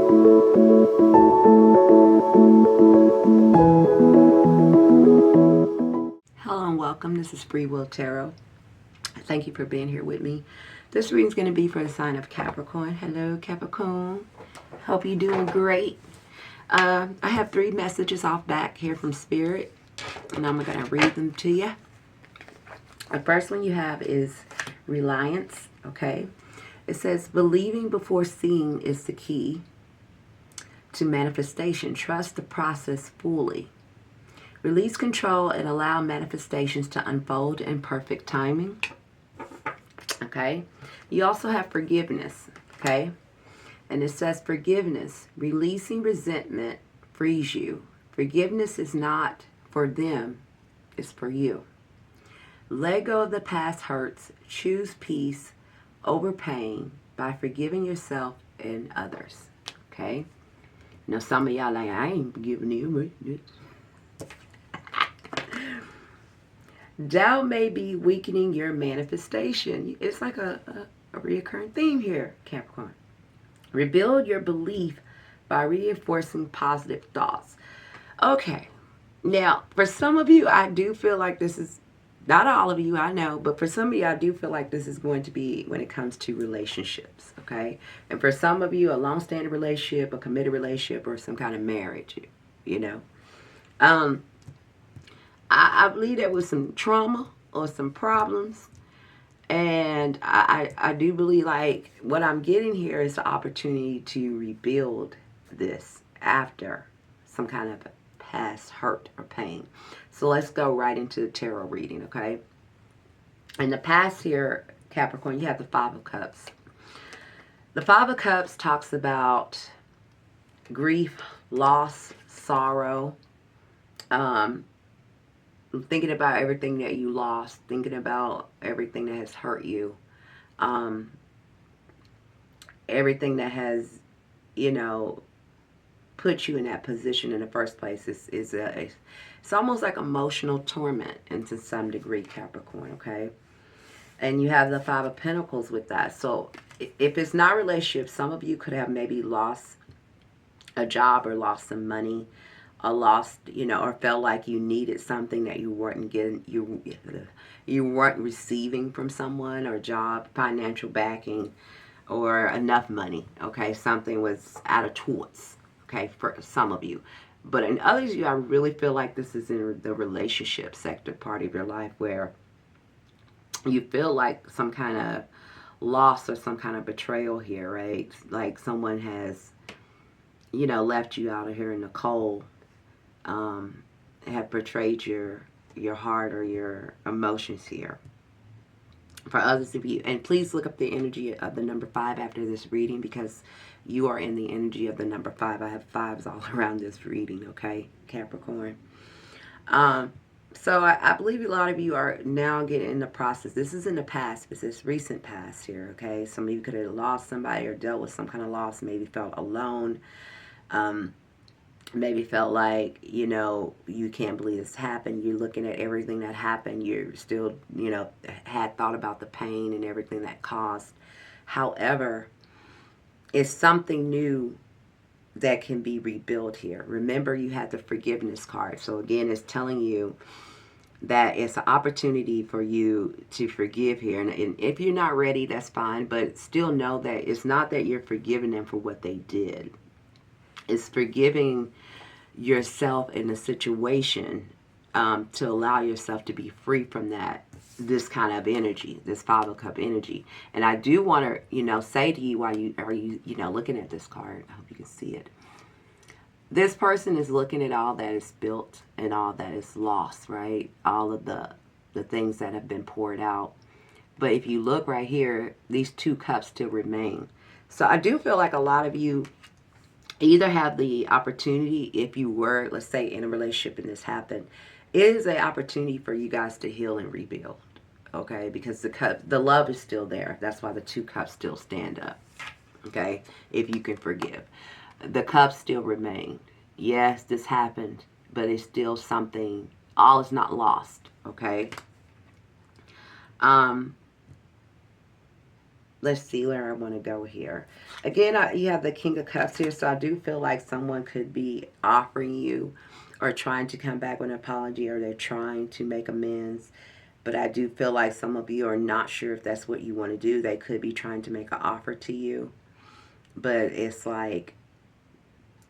Hello and welcome. This is Freewill Tarot. Thank you for being here with me. This reading is going to be for the sign of Capricorn. Hello, Capricorn. Hope you're doing great. I have 3 messages off back here from Spirit, and I'm going to read them to you. The first one you have is reliance. Okay. It says, believing before seeing is the key to manifestation. Trust the process fully. Release control and allow manifestations to unfold in perfect timing. Okay. You also have forgiveness. Okay. And it says forgiveness. Releasing resentment frees you. Forgiveness is not for them. It's for you. Let go of the past hurts. Choose peace over pain by forgiving yourself and others. Okay. Now some of y'all like, I ain't forgiving you. Doubt may be weakening your manifestation. It's like a reoccurring theme here, Capricorn. Rebuild your belief by reinforcing positive thoughts. Okay. Now, for some of you, I do feel like this is, not all of you, I know, but for some of you, I do feel like this is going to be when it comes to relationships, okay? And for some of you, a long-standing relationship, a committed relationship, or some kind of marriage, you know. I believe there was some trauma or some problems. And I do believe, like, what I'm getting here is the opportunity to rebuild this after some kind of past hurt or pain. So let's go right into the tarot reading, okay? In the past here, Capricorn, you have the 5 of Cups. The 5 of Cups talks about grief, loss, sorrow, thinking about everything that you lost, thinking about everything that has hurt you, everything that has, you know, put you in that position in the first place it's almost like emotional torment, and to some degree, Capricorn, okay? And you have the 5 of Pentacles with that. So if it's not relationship, some of you could have maybe lost a job or lost some money, or lost, you know, or felt like you needed something that you weren't getting, you weren't receiving from someone, or job, financial backing, or enough money, okay? Something was out of sorts, okay, for some of you. But in others of you, I really feel like this is in the relationship sector part of your life, where you feel like some kind of loss or some kind of betrayal here, right? Like someone has, you know, left you out of here in the cold, have betrayed your heart or your emotions here. For others of you, and please look up the energy of the number 5 after this reading, because you are in the energy of the number 5. I have 5s all around this reading, okay, Capricorn. So I believe a lot of you are now getting in the process. This is in the past. It's this recent past here, okay? Some of you could have lost somebody or dealt with some kind of loss, maybe felt alone, maybe felt like, you know, you can't believe this happened. You're looking at everything that happened. You're still, you know, had thought about the pain and everything that caused. However, it's something new that can be rebuilt here. Remember, you had the forgiveness card. So again, it's telling you that it's an opportunity for you to forgive here. And if you're not ready, that's fine. But still know that it's not that you're forgiving them for what they did. It's forgiving yourself in a situation to allow yourself to be free from this kind of energy, this 5 of Cup energy. And I do want to, you know, say to you while you are, you know, looking at this card, I hope you can see it. This person is looking at all that is built and all that is lost, right? All of the things that have been poured out. But if you look right here, these 2 cups still remain. So I do feel like a lot of you either have the opportunity, if you were, let's say, in a relationship and this happened, it is an opportunity for you guys to heal and rebuild, okay? Because the love is still there. That's why the 2 cups still stand up, okay? If you can forgive. The cups still remain. Yes, this happened, but it's still something, all is not lost, okay? Let's see where I want to go here. Again, you have the King of Cups here, so I do feel like someone could be offering you or trying to come back with an apology, or they're trying to make amends. But I do feel like some of you are not sure if that's what you want to do. They could be trying to make an offer to you, but it's like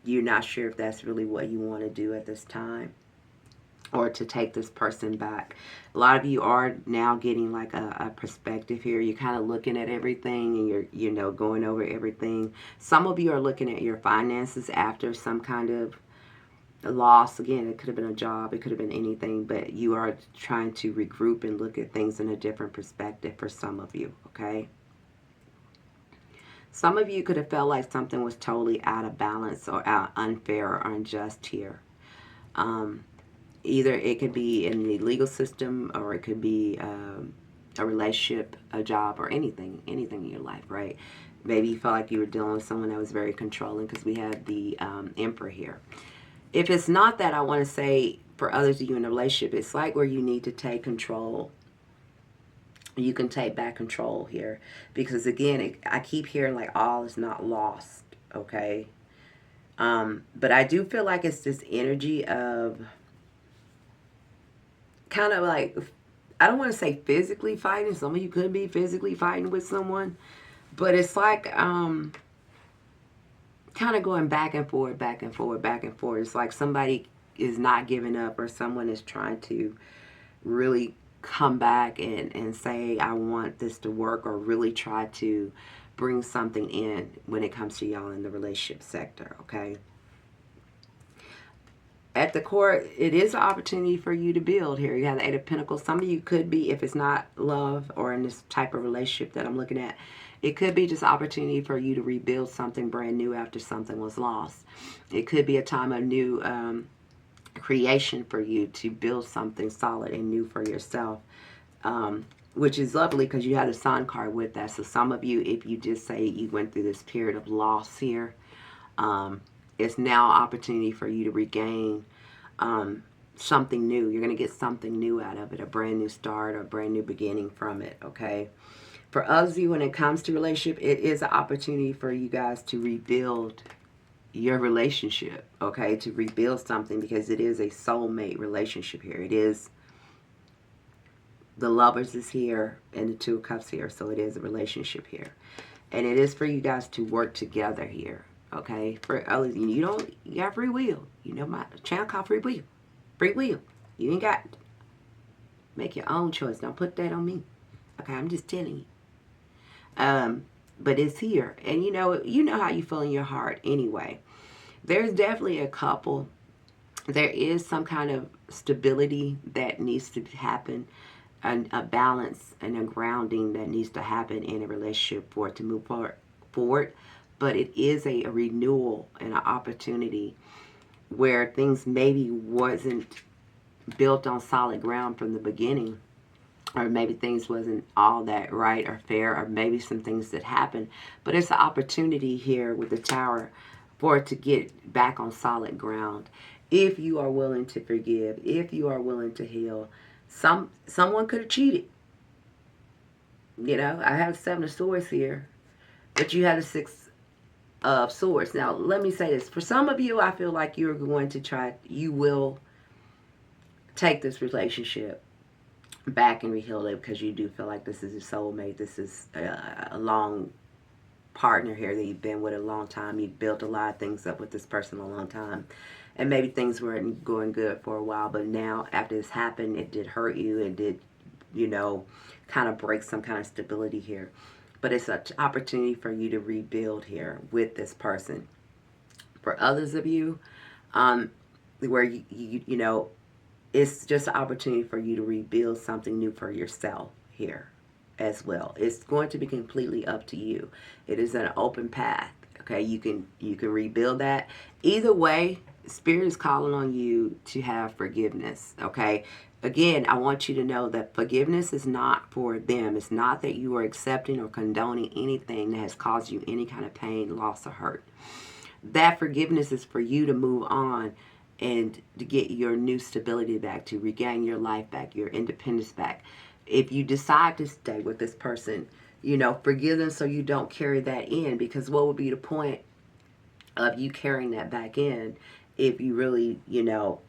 you're not sure if that's really what you want to do at this time, or to take this person back. A lot of you are now getting like a perspective here. You're kind of looking at everything, and you're going over everything. Some of you are looking at your finances after some kind of loss. Again, it could have been a job, it could have been anything, but you are trying to regroup and look at things in a different perspective for some of you, okay? Some of you could have felt like something was totally out of balance or unfair or unjust here. Either it could be in the legal system, or it could be a relationship, a job, or anything in your life, right? Maybe you felt like you were dealing with someone that was very controlling, because we had the Emperor here. If it's not that, I want to say for others of you in a relationship, it's like where you need to take control. You can take back control here, because again, I keep hearing like all is not lost, okay? But I do feel like it's this energy of kind of like, I don't want to say physically fighting. Some of you could be physically fighting with someone, but it's like kind of going back and forth, back and forth, back and forth. It's like somebody is not giving up, or someone is trying to really come back and say, I want this to work, or really try to bring something in when it comes to y'all in the relationship sector, okay? At the core, it is an opportunity for you to build here. You have the Eight of Pentacles. Some of you could be, if it's not love or in this type of relationship that I'm looking at, it could be just opportunity for you to rebuild something brand new after something was lost. It could be a time of new creation for you to build something solid and new for yourself, which is lovely because you had a Sun card with that. So some of you, if you just say you went through this period of loss here, it's now an opportunity for you to regain something new. You're going to get something new out of it, a brand new start, or a brand new beginning from it, okay? For others of you, when it comes to relationship, it is an opportunity for you guys to rebuild your relationship, okay? To rebuild something, because it is a soulmate relationship here. It is, the Lovers is here and the Two of Cups here, so it is a relationship here. And it is for you guys to work together here, okay? For others, you got free will. You know my channel called Free Will. Free will. You ain't got to make your own choice. Don't put that on me, okay? I'm just telling you. But it's here, and you know how you feel in your heart anyway. There's definitely a couple. There is some kind of stability that needs to happen, and a balance and a grounding that needs to happen in a relationship for it to move forward. But it is a renewal and an opportunity where things maybe wasn't built on solid ground from the beginning, or maybe things wasn't all that right or fair, or maybe some things that happened. But it's an opportunity here with the Tower for it to get back on solid ground. If you are willing to forgive, if you are willing to heal. Someone could have cheated. I have Seven of Swords here, but you had a Six of Swords. Now, let me say this. For some of you, I feel like you will take this relationship back and reheal it, because you do feel like this is a soulmate. This is a long partner here that you've been with a long time. You've built a lot of things up with this person a long time, and maybe things weren't going good for a while, but now after this happened, it did hurt you. It did, kind of break some kind of stability here. But it's an opportunity for you to rebuild here with this person. For others of you, where you it's just an opportunity for you to rebuild something new for yourself here as well. It's going to be completely up to you. It is an open path. Okay, you can rebuild that. Either way, Spirit is calling on you to have forgiveness. Okay, again, I want you to know that forgiveness is not for them. It's not that you are accepting or condoning anything that has caused you any kind of pain, loss, or hurt. That forgiveness is for you to move on and to get your new stability back, to regain your life back, your independence back. If you decide to stay with this person, You know, forgive them so you don't carry that in, because what would be the point of you carrying that back in if you really, you know,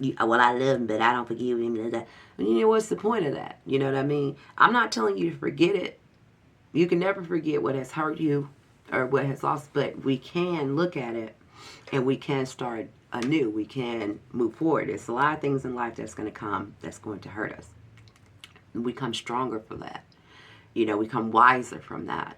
well, I love him, but I don't forgive him. Blah, blah. You know, what's the point of that? You know what I mean? I'm not telling you to forget it. You can never forget what has hurt you or what has lost, but we can look at it and we can start anew. We can move forward. There's a lot of things in life that's going to come that's going to hurt us. We come stronger for that. You know, we come wiser from that.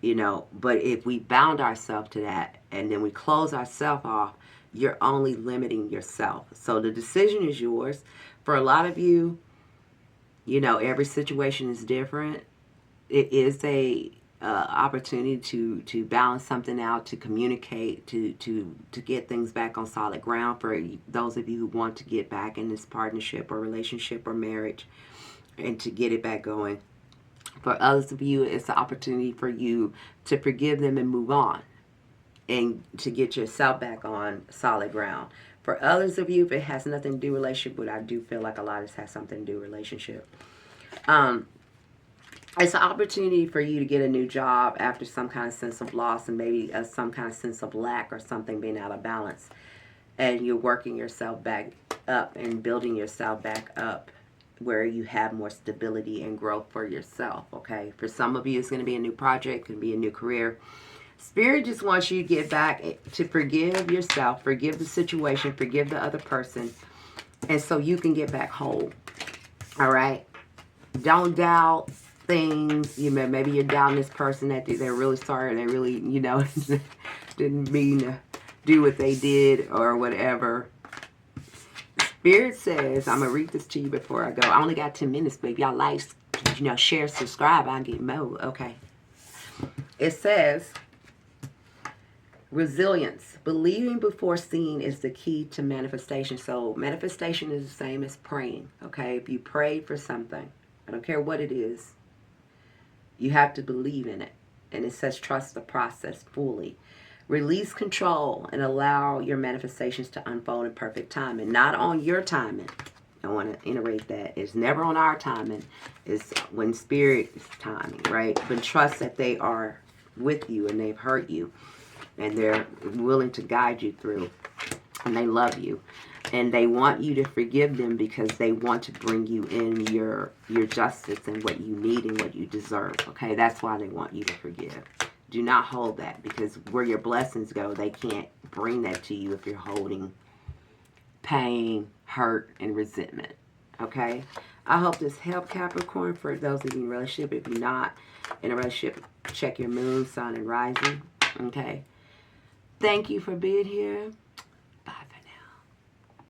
You know, but if we bound ourselves to that and then we close ourselves off, you're only limiting yourself. So the decision is yours. For a lot of you, you know, every situation is different. It is a opportunity to balance something out, to communicate, to get things back on solid ground. For those of you who want to get back in this partnership or relationship or marriage and to get it back going. For others of you, it's an opportunity for you to forgive them and move on and to get yourself back on solid ground. For others of you, if it has nothing to do with relationship, but I do feel like a lot of this has something to do with relationship. It's an opportunity for you to get a new job after some kind of sense of loss and maybe some kind of sense of lack or something being out of balance. And you're working yourself back up and building yourself back up where you have more stability and growth for yourself, okay? For some of you, it's going to be a new project, it could be a new career. Spirit just wants you to get back to forgive yourself, forgive the situation, forgive the other person, and so you can get back whole, all right? Don't doubt things. You know, maybe you're doubting this person that they're really sorry, they really, you know, didn't mean to do what they did or whatever. Spirit says, I'm going to read this to you before I go. I only got 10 minutes, but if y'all like, you know, share, subscribe, I'll get more. Okay. It says, resilience. Believing before seeing is the key to manifestation. So manifestation is the same as praying. Okay. If you pray for something, I don't care what it is, you have to believe in it. And it says trust the process fully. Release control and allow your manifestations to unfold in perfect timing. Not on your timing. I want to iterate that. It's never on our timing. It's when Spirit is timing, right? But trust that they are with you and they've hurt you. And they're willing to guide you through. And they love you. And they want you to forgive them because they want to bring you in your justice and what you need and what you deserve. Okay? That's why they want you to forgive. Do not hold that, because where your blessings go, they can't bring that to you if you're holding pain, hurt, and resentment. Okay? I hope this helped, Capricorn. For those of you in a relationship, if you're not in a relationship, check your moon, sun, and rising. Okay? Thank you for being here.